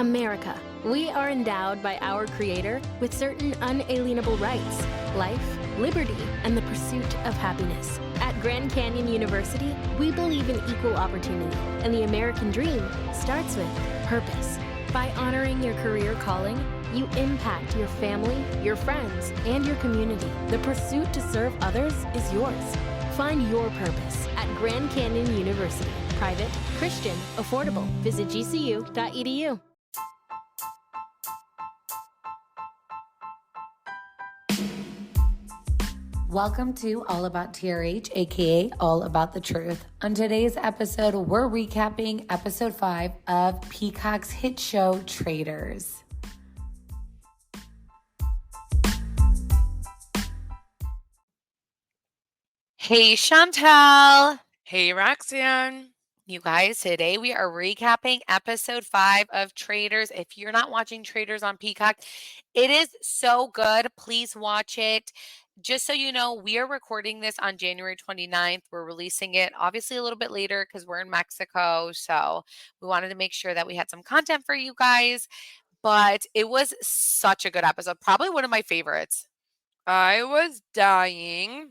America. We are endowed by our Creator with certain unalienable rights: life, liberty, and the pursuit of happiness. At Grand Canyon University, we believe in equal opportunity, and the American dream starts with purpose. By honoring your career calling, you impact your family, your friends, and your community. The pursuit to serve others is yours. Find your purpose at Grand Canyon University. Private, Christian, affordable. Visit gcu.edu. Welcome to All About TRH, aka All About the Truth. On today's episode, we're recapping episode 5 of Peacocks' hit show, Traitors. Hey, Chantel. Hey, Roxanne. You guys, today we are recapping episode 5 of Traitors. If you're not watching Traitors on Peacock, it is so good. Please watch it. Just so you know, we are recording this on January 29th. We're releasing it obviously a little bit later because we're in Mexico. So we wanted to make sure that we had some content for you guys. But it was such a good episode. Probably one of my favorites. I was dying.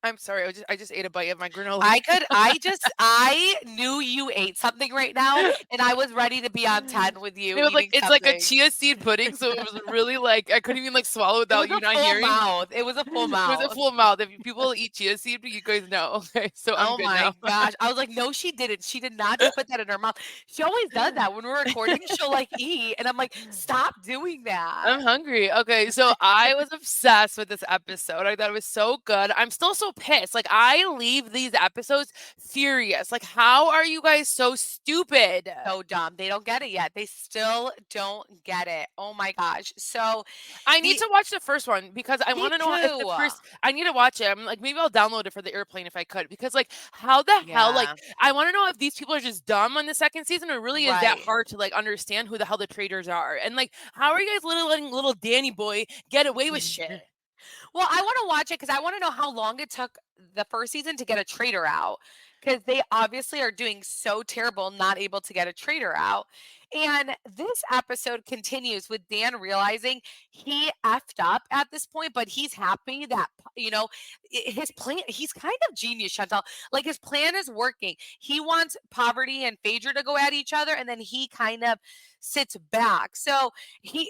I'm sorry. I just ate a bite of my granola. I knew you ate something right now, and I was ready to be on 10 with you. It was like, it's like a chia seed pudding, so it was really like, I couldn't even like swallow without you not hearing. It was a full mouth. It was a full mouth. If people eat chia seed, you guys know. Okay, so I'm good now. Oh my gosh. I was like, no, she didn't. She did not just put that in her mouth. She always does that. When we're recording, she'll like eat, and I'm like, stop doing that. I'm hungry. Okay, so I was obsessed with this episode. I thought it was so good. I'm still so pissed. Like, I leave these episodes furious. Like, how are you guys so stupid? So dumb. They don't get it yet. They still don't get it. Oh my gosh. So I need to watch the first one because I want to know if the first. I need to watch it. I'm like, maybe I'll download it for the airplane if I could, because like, how the hell? Like, I want to know if these people are just dumb on the second season, or really is that hard to like understand who the hell the traitors are, and like, how are you guys letting little Danny boy get away with shit? Well, I want to watch it because I want to know how long it took the first season to get a traitor out, because they obviously are doing so terrible, not able to get a traitor out. And this episode continues with Dan realizing he effed up at this point, but he's happy that, you know, his plan, he's kind of genius, Chantal. Like, his plan is working. He wants Poverty and Phaedra to go at each other, and then he kind of sits back. So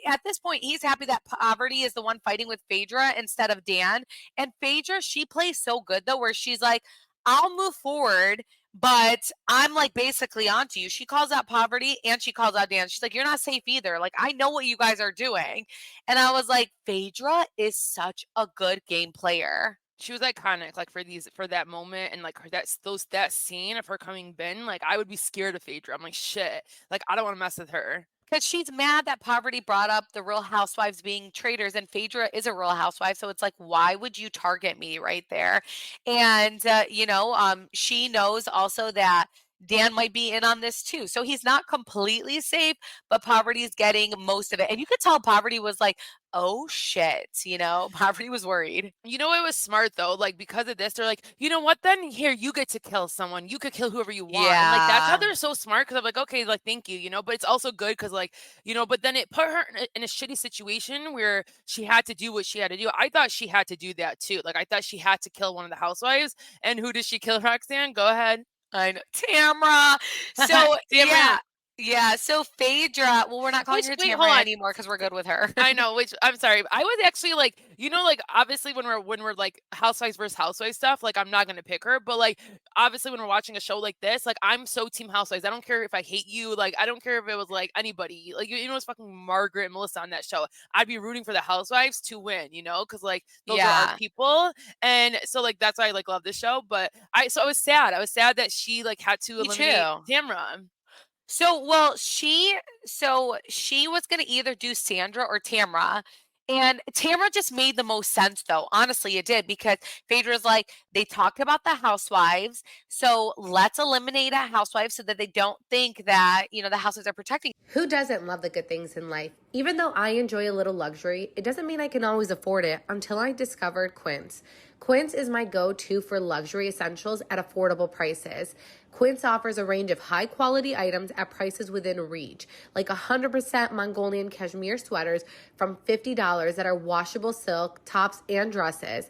at this point, he's happy that Poverty is the one fighting with Phaedra instead of Dan. And Phaedra, she plays so good though, where she's like, I'll move forward, but I'm like basically onto you. She calls out Poverty and she calls out Dan. She's like, you're not safe either. Like, I know what you guys are doing. And I was like, Phaedra is such a good game player. She was iconic, like for that moment, and like that scene of her coming in. Like, I would be scared of Phaedra. I'm like, shit. Like, I don't want to mess with her. Because she's mad that Poverty brought up the Real Housewives being traitors, and Phaedra is a Real Housewife. So it's like, why would you target me right there? And, she knows also that Dan might be in on this too. So he's not completely safe, but Poverty's getting most of it. And you could tell Poverty was like, oh shit, Poverty was worried. You know, it was smart though. Like, because of this, they're like, you know what? Then here, you get to kill someone. You could kill whoever you want. Yeah. And like, that's how they're so smart. Because I'm like, okay, like, thank you. But it's also good because, like, but then it put her in a shitty situation where she had to do what she had to do. I thought she had to do that too. Like, I thought she had to kill one of the housewives. And who did she kill, Roxanne? Go ahead. I know. Tamra. So Tamra. Yeah. So Phaedra, well, we're not calling her Tamra anymore because we're good with her. I know, which I'm sorry. I was actually like, like, obviously when we're like housewives versus housewives stuff, like, I'm not gonna pick her, but like, obviously when we're watching a show like this, like, I'm so team housewives. I don't care if I hate you, like, I don't care if it was like anybody, like, it's fucking Margaret and Melissa on that show. I'd be rooting for the housewives to win, because like those are our people, and so like that's why I like love this show. But I was sad. I was sad that she like had to eliminate Tamra. So she was going to either do Sandra or Tamra. And Tamra just made the most sense, though. Honestly, it did, because Phaedra's like, they talked about the housewives, so let's eliminate a housewife so that they don't think that, the housewives are protecting. Who doesn't love the good things in life? Even though I enjoy a little luxury, it doesn't mean I can always afford it until I discovered Quince. Quince is my go-to for luxury essentials at affordable prices. Quince offers a range of high-quality items at prices within reach, like 100% Mongolian cashmere sweaters from $50 that are washable silk, tops, and dresses,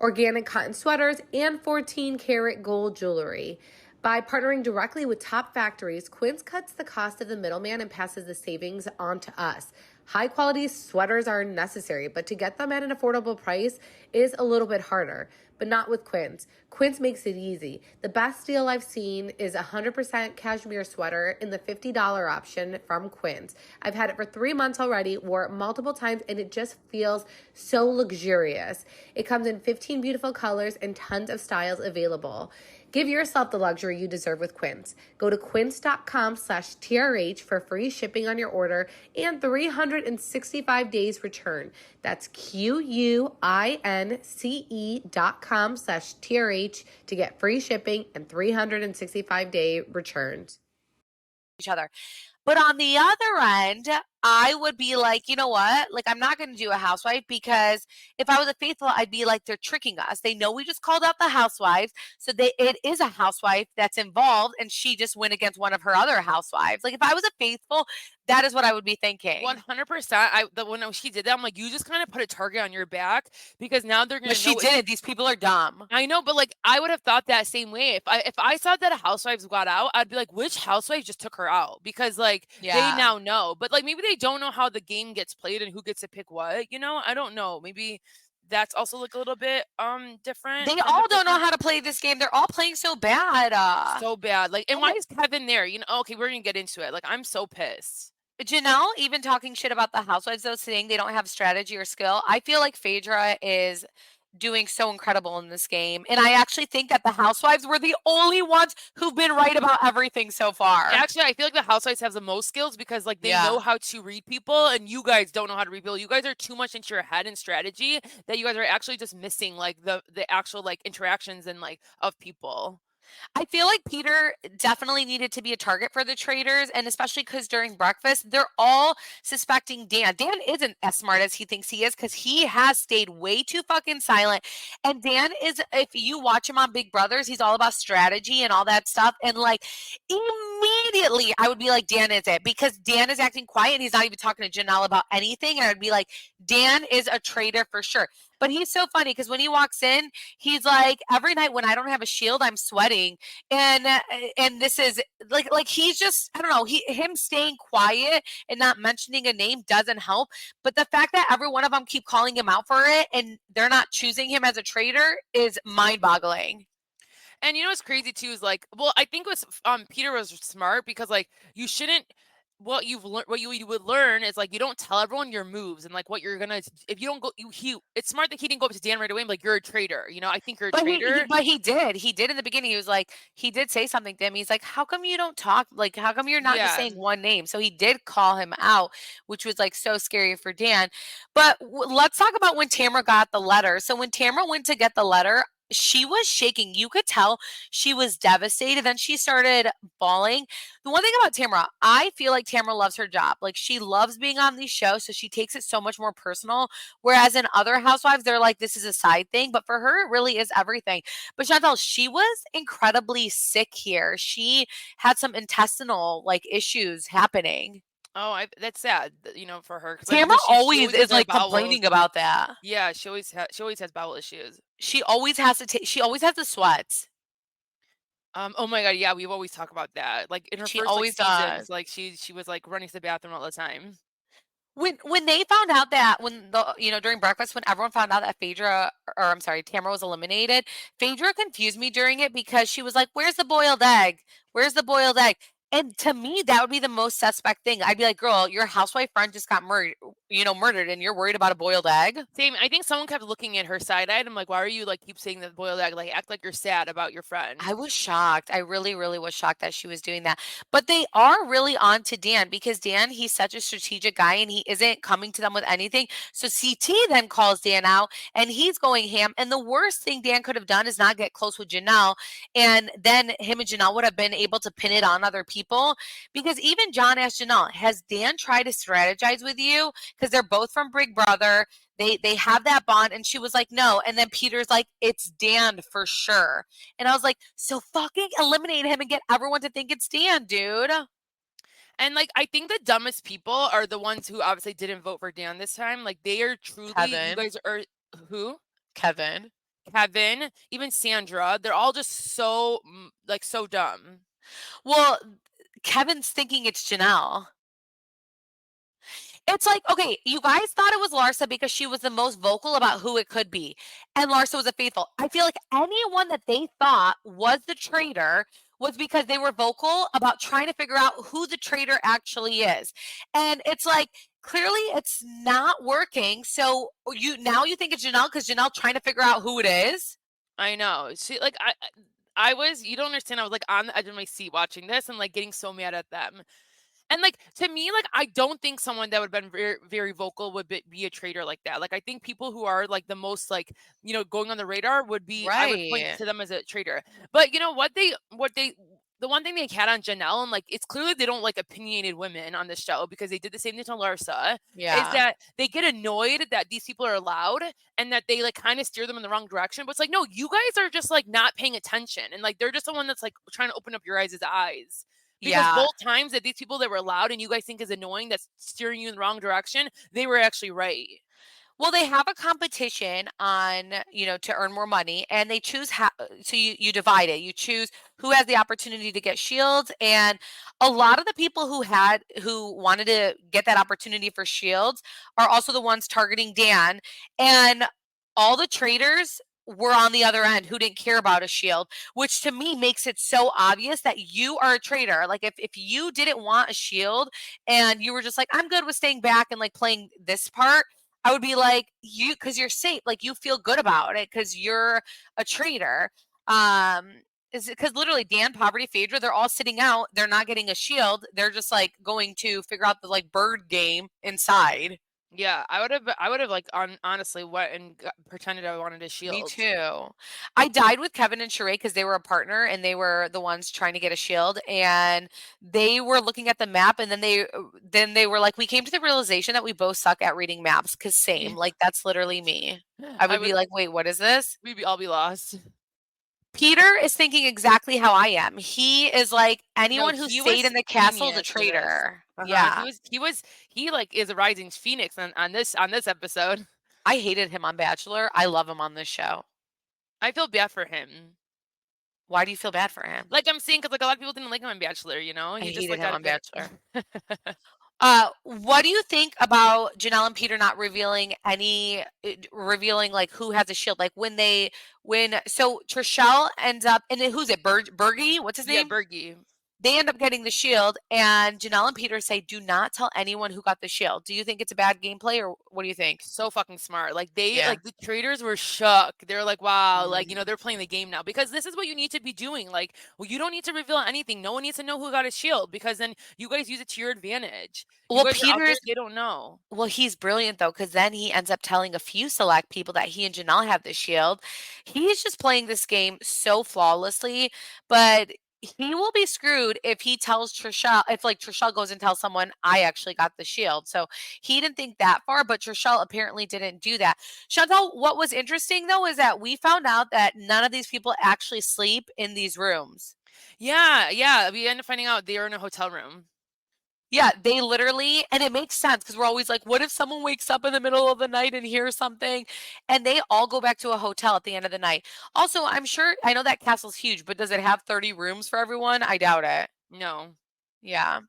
organic cotton sweaters, and 14-karat gold jewelry. By partnering directly with top factories, Quince cuts the cost of the middleman and passes the savings on to us. High-quality sweaters are necessary, but to get them at an affordable price is a little bit harder. But not with Quince. Quince makes it easy. The best deal I've seen is a 100% cashmere sweater in the $50 option from Quince. I've had it for 3 months already, wore it multiple times, and it just feels so luxurious. It comes in 15 beautiful colors and tons of styles available. Give yourself the luxury you deserve with Quince. Go to quince.com/TRH for free shipping on your order and 365 days return. That's QUINCE.com/TRH to get free shipping and 365-day returns. Each other. But on the other end, I would be like, you know what? Like, I'm not going to do a housewife because if I was a faithful, I'd be like, they're tricking us. They know we just called out the housewives. So it is a housewife that's involved and she just went against one of her other housewives. Like, if I was a faithful, that is what I would be thinking. 100%. When she did that, I'm like, you just kind of put a target on your back because now they're gonna. But she did. These people are dumb. I know, but like, I would have thought that same way. If I saw that a housewives got out, I'd be like, which housewife just took her out? Because like they now know, but like maybe they don't know how the game gets played and who gets to pick what. You know, I don't know. Maybe that's also like a little bit different. They all don't know how to play this game. They're all playing so bad. So bad. Like, and why is Kevin there? You know, okay, we're gonna get into it. Like, I'm so pissed. Janelle even talking shit about the housewives though, saying they don't have strategy or skill. I feel like Phaedra is doing so incredible in this game. And I actually think that the housewives were the only ones who've been right about everything so far. Actually, I feel like the housewives have the most skills because like they know how to read people and you guys don't know how to read people. You guys are too much into your head and strategy that you guys are actually just missing like the actual like interactions and like of people. I feel like Peter definitely needed to be a target for the traitors, and especially because during breakfast, they're all suspecting Dan. Dan isn't as smart as he thinks he is because he has stayed way too fucking silent. And Dan is, if you watch him on Big Brothers, he's all about strategy and all that stuff. And like immediately, I would be like, Dan is it because Dan is acting quiet and he's not even talking to Janelle about anything. And I'd be like, Dan is a traitor for sure. But he's so funny because when he walks in, he's like, every night when I don't have a shield, I'm sweating. And this is like he's just, I don't know, him staying quiet and not mentioning a name doesn't help. But the fact that every one of them keep calling him out for it and they're not choosing him as a traitor is mind-boggling. And you know what's crazy too is like, well, I think was Peter was smart because like you shouldn't. What you would learn is like you don't tell everyone your moves and like what you're gonna if you don't go it's smart that he didn't go up to Dan right away and be like you're a traitor, you know. I think you're a traitor. But he did in the beginning. He was like, he did say something to him. He's like, how come you don't talk, like how come you're not just saying one name? So he did call him out, which was like so scary for Dan. But let's talk about when Tamara got the letter. So when Tamara went to get the letter, she was shaking. You could tell she was devastated. Then she started bawling. The one thing about Tamara, I feel like Tamara loves her job. Like she loves being on these shows, so she takes it so much more personal. Whereas in other housewives, they're like, this is a side thing. But for her, it really is everything. But Chantal, she was incredibly sick here. She had some intestinal like issues happening. Oh, that's sad, you know, for her. Tamara always is like complaining about that. Yeah, she always has bowel issues. She always has to she always has the sweats. Oh my god, yeah, we've always talked about that. Like in her She first always like, seasons, does. like she was like running to the bathroom all the time. When they found out that during breakfast when everyone found out that Tamara was eliminated, Phaedra confused me during it because she was like, "Where's the boiled egg? Where's the boiled egg?" And to me, that would be the most suspect thing. I'd be like, girl, your housewife friend just got murdered, and you're worried about a boiled egg? Same. I think someone kept looking at her side-eyed. I'm like, why are you like keep saying that boiled egg? Like act like you're sad about your friend. I was shocked. I really, really was shocked that she was doing that. But they are really on to Dan because Dan, he's such a strategic guy and he isn't coming to them with anything. So CT then calls Dan out and he's going ham. And the worst thing Dan could have done is not get close with Janelle. And then him and Janelle would have been able to pin it on other people. Because even John asked Janelle, has Dan tried to strategize with you? because they're both from Big Brother. They have that bond, and she was like, no. And then Peter's like, it's Dan for sure. And I was like, so fucking eliminate him and get everyone to think it's Dan, dude. And like, I think the dumbest people are the ones who obviously didn't vote for Dan this time. Like, they are truly, you Kevin. guys are who? Kevin. Kevin, even Sandra. They're all just so like so dumb. Well, Kevin's thinking it's Janelle. It's like, okay, you guys thought it was Larsa because she was the most vocal about who it could be. And Larsa was a faithful. I feel like anyone that they thought was the traitor was because they were vocal about trying to figure out who the traitor actually is. And it's like, clearly it's not working. So you think it's Janelle because Janelle trying to figure out who it is. I know. She like I was, you don't understand. I was like on the edge of my seat watching this and like getting so mad at them. And like, to me, like, I don't think someone that would have been very, very vocal would be a traitor like that. Like, I think people who are like the most like, going on the radar would be, I would point Right. to them as a traitor. But you know what the one thing they had on Janelle, and like, it's clearly they don't like opinionated women on this show because they did the same thing to Larsa, is Yeah. that they get annoyed that these people are loud and that they like kind of steer them in the wrong direction. But it's like, no, you guys are just like not paying attention. And like, they're just the one that's like trying to open up your guys' eyes. Because Yeah. both times that these people that were loud and you guys think is annoying, that's steering you in the wrong direction, they were actually right. Well, they have a competition on, to earn more money, and they choose so you divide it. You choose who has the opportunity to get shields, and a lot of the people who wanted to get that opportunity for shields are also the ones targeting Dan, and all the traders were on the other end who didn't care about a shield, which to me makes it so obvious that you are a traitor. Like if you didn't want a shield and you were just like, I'm good with staying back and like playing this part, I would be like, because you're safe, like you feel good about it because you're a traitor. Is it because literally Dan, Poverty, Phaedra, they're all sitting out. They're not getting a shield. They're just like going to figure out the like bird game inside. Yeah, I would have like honestly went and pretended I wanted a shield. Me too. I died with Kevin and Sheree because they were a partner and they were the ones trying to get a shield, and they were looking at the map, and then they were like, we came to the realization that we both suck at reading maps because same, like that's literally me. I would be like, wait, what is this? We'd all be lost. Peter is thinking exactly how I am. He is like, anyone who he stayed was in the castle is a genius for this. traitor. Yeah. He like is a rising phoenix on this episode. I hated him on Bachelor. I love him on this show. I feel bad for him. Why do you feel bad for him? Like I'm saying, because like a lot of people didn't like him on Bachelor, He I just hated like him got on a bit. Bachelor. What do you think about Janelle and Peter not revealing like who has a shield? Like so Trishelle ends up, and then who's it? Bergie? What's his name? Yeah, Bergie. They end up getting the shield, and Janelle and Peter say, do not tell anyone who got the shield. Do you think it's a bad gameplay, or what do you think? So fucking smart. Like like the traders were shook. They're like, wow, like, Mm-hmm. they're playing the game now because this is what you need to be doing. Like, well, you don't need to reveal anything. No one needs to know who got a shield because then you guys use it to your advantage. Well, you guys are out there, they don't know. Well, he's brilliant though, because then he ends up telling a few select people that he and Janelle have the shield. He's just playing this game so flawlessly, but he will be screwed if he tells Trishelle, if like Trishelle goes and tells someone, I actually got the shield. So he didn't think that far, but Trishelle apparently didn't do that. Chantal, what was interesting though is that we found out that none of these people actually sleep in these rooms. Yeah. We ended up finding out they were in a hotel room. Yeah, they literally, and it makes sense because we're always like, what if someone wakes up in the middle of the night and hears something? And they all go back to a hotel at the end of the night. Also, I know that castle's huge, but does it have 30 rooms for everyone? I doubt it. No. Yeah.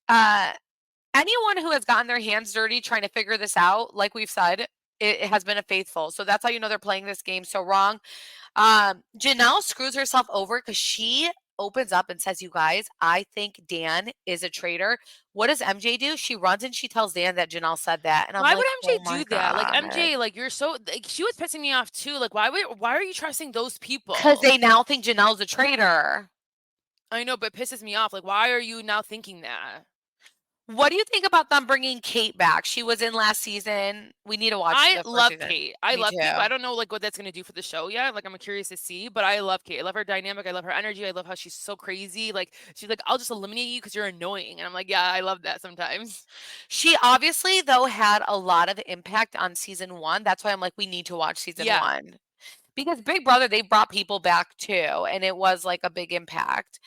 Anyone who has gotten their hands dirty trying to figure this out, like we've said, it has been a faithful. So that's how you know they're playing this game so wrong. Janelle screws herself over because she opens up and says, you guys, I think Dan is a traitor. What does MJ do? She runs and she tells Dan that Janelle said that. And I'm why like, would MJ oh do that? Like God. MJ, like you're so like, she was pissing me off too. Like why are you trusting those people? Because they now think Janelle's a traitor. I know, but it pisses me off. Like why are you now thinking that? What do you think about them bringing Kate back? She was in last season. We need to watch I the first love season. Kate. I Me love Kate, but too. I don't know like what that's gonna do for the show yet. Like I'm curious to see, but I love Kate. I love her dynamic. I love her energy. I love how she's so crazy. Like she's like, I'll just eliminate you because you're annoying. And I'm like, yeah, I love that sometimes. She obviously, though, had a lot of impact on season 1. That's why I'm like, we need to watch season Yeah. 1. Because Big Brother, they brought people back too, and it was like a big impact.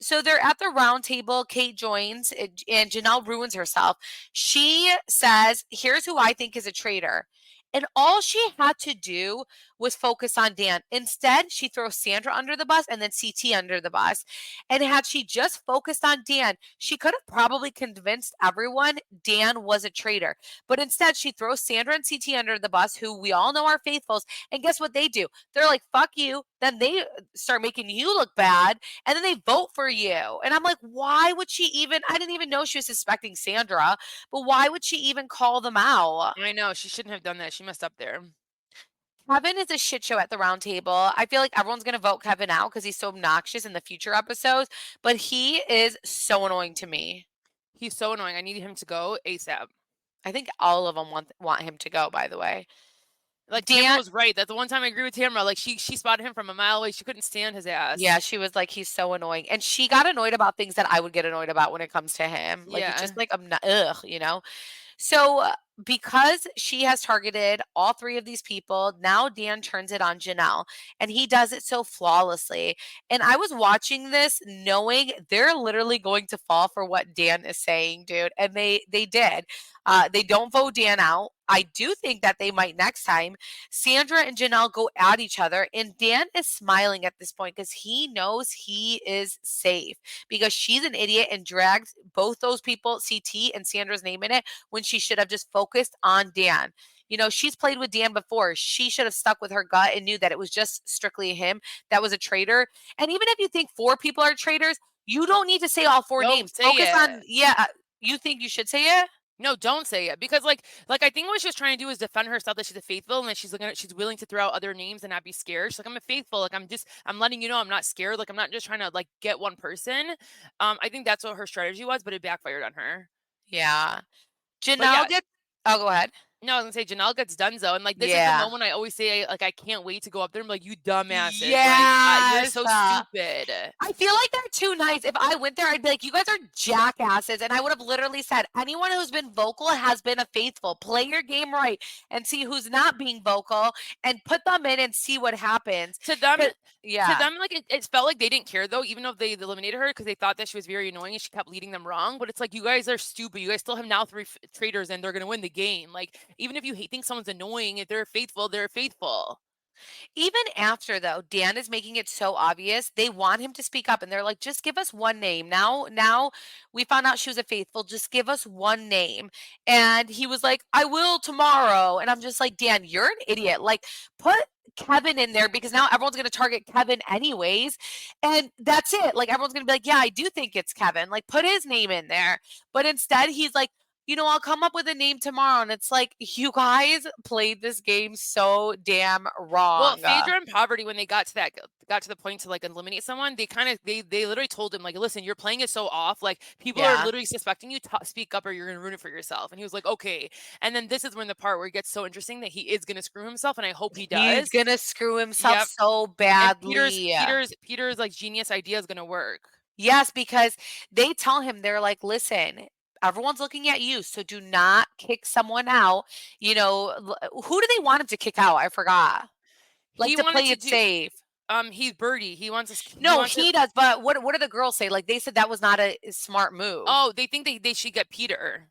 So they're at the round table. Kate joins, and Janelle ruins herself. She says, "Here's who I think is a traitor." And all she had to do was focus on Dan. Instead, she throws Sandra under the bus and then CT under the bus. And had she just focused on Dan, she could have probably convinced everyone Dan was a traitor. But instead, she throws Sandra and CT under the bus, who we all know are faithfuls. And guess what they do? They're like, fuck you. Then they start making you look bad, and then they vote for you. And I'm like, why would she even? I didn't even know she was suspecting Sandra, but why would she even call them out? I know. She shouldn't have done that. She messed up there. Kevin is a shit show at the round table. I feel like everyone's going to vote Kevin out because he's so obnoxious in the future episodes, but he is so annoying to me. He's so annoying. I need him to go ASAP. I think all of them want him to go, by the way. Like Dan, Tamara was right. That's the one time I agree with Tamara. Like she spotted him from a mile away. She couldn't stand his ass. yeah, she was like, he's so annoying. And she got annoyed about things that I would get annoyed about when it comes to him. Like, it's Yeah. just like, I'm not, ugh, you know? So, because she has targeted all 3 of these people, now Dan turns it on Janelle, and he does it so flawlessly. And I was watching this knowing they're literally going to fall for what Dan is saying, dude. And they did. They don't vote Dan out. I do think that they might next time. Sandra and Janelle go at each other, and Dan is smiling at this point because he knows he is safe because she's an idiot and dragged both those people, CT and Sandra's name in it, when she should have just focused on Dan. You know, she's played with Dan before. She should have stuck with her gut and knew that it was just strictly him that was a traitor. And even if you think 4 people are traitors, you don't need to say all 4 Don't names. say Focus it. on, yeah, you think you should say it? No, don't say it because like I think what she's trying to do is defend herself that she's a faithful and that she's willing to throw out other names and not be scared. She's like, I'm a faithful. Like I'm letting you know I'm not scared. Like I'm not just trying to like get one person. I think that's what her strategy was, but it backfired on her. Yeah. But yeah, Janelle gets, oh, go ahead. no, I was gonna say Janelle gets donezo, and like this is the Yeah. moment I always say like I can't wait to go up there and be like, you dumbasses, like you're Yes. so stupid. I feel like they're too nice. If I went there, I'd be like, you guys are jackasses. And I would have literally said, anyone who's been vocal has been a faithful. Play your game right and see who's not being vocal and put them in and see what happens. To them, Yeah. to them, like it felt like they didn't care though, even though they eliminated her because they thought that she was very annoying and she kept leading them wrong. But it's like you guys are stupid. You guys still have now 3 traitors and they're gonna win the game. Like even if you think someone's annoying, if they're faithful, they're faithful. Even after though, Dan is making it so obvious. They want him to speak up and they're like, just give us one name. Now we found out she was a faithful. Just give us one name. And he was like, I will tomorrow. And I'm just like, Dan, you're an idiot. Like, put Kevin in there because now everyone's going to target Kevin anyways. And that's it. Like, everyone's going to be like, yeah, I do think it's Kevin. Like, put his name in there. But instead, he's like, I'll come up with a name tomorrow. And it's like, you guys played this game so damn wrong. Well, Phaedra and Poverty, when they got to the point to like eliminate someone, they literally told him like, listen, you're playing it so off. Like people are literally suspecting you. Speak up, or you're gonna ruin it for yourself. And he was like, okay. And then this is when the part where it gets so interesting that he is gonna screw himself, and I hope he does. He's gonna screw himself so And badly. Peter's like genius idea is gonna work. Yes, because they tell him, they're like, listen, everyone's looking at you, so do not kick someone out. Who do they want him to kick out? I forgot. Like He to wanted play to it do- safe. He's Birdie. He wants us. No, he does. But what do the girls say? Like they said that was not a smart move. Oh, they think they should get Peter.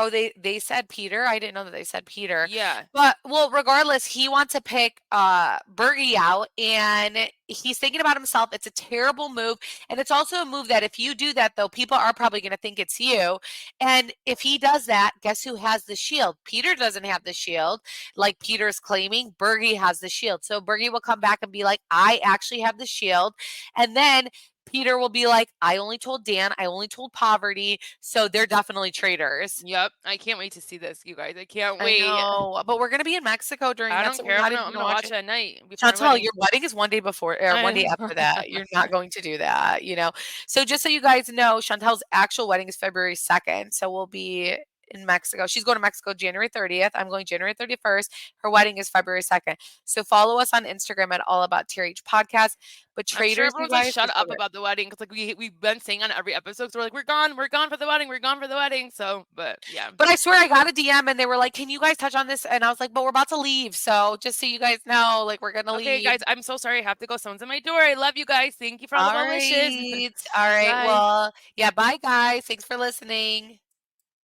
Oh, they said Peter? I didn't know that they said Peter. Yeah. But well, regardless, he wants to pick Bergie out, and he's thinking about himself. It's a terrible move, and it's also a move that if you do that, though, people are probably going to think it's you. And if he does that, guess who has the shield? Peter doesn't have the shield, like Peter's claiming. Bergie has the shield, so Bergie will come back and be like, "I actually have the shield," and then Peter will be like, I only told Dan, I only told Poverty. So they're definitely traitors. Yep. I can't wait to see this, you guys. I can't I wait. know, but we're gonna be in Mexico during I that's don't what we're care. not I'm even gonna watch it at night before my Chantal, wedding. your wedding is one day before or I one day know. after that. You're not going to do that, you know. So just so you guys know, Chantal's actual wedding is February 2nd. So we'll be in Mexico. She's going to Mexico January 30th. I'm going January 31st. Her wedding is February 2nd. So follow us on Instagram at All About TRH Podcast. But I'm sure Traitors, you everyone's like, guys, shut just up love it. about the wedding because like we've been saying on every episode. So we're like, we're gone for the wedding, we're gone for the wedding. So, but yeah. But I swear I got a DM and they were like, can you guys touch on this? And I was like, but we're about to leave. So just so you guys know, like we're gonna leave. Okay, guys, I'm so sorry. I have to go. Someone's at my door. I love you guys. Thank you for all the well wishes. All right. Bye. Well, yeah, bye guys. Thanks for listening.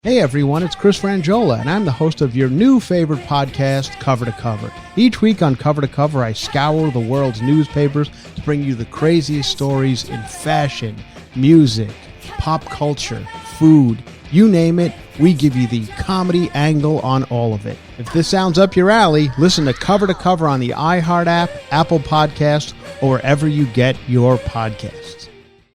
Hey everyone, it's Chris Frangiola, and I'm the host of your new favorite podcast, Cover to Cover. Each week on Cover to Cover, I scour the world's newspapers to bring you the craziest stories in fashion, music, pop culture, food, you name it, we give you the comedy angle on all of it. If this sounds up your alley, listen to Cover on the iHeart app, Apple Podcast, or wherever you get your podcasts.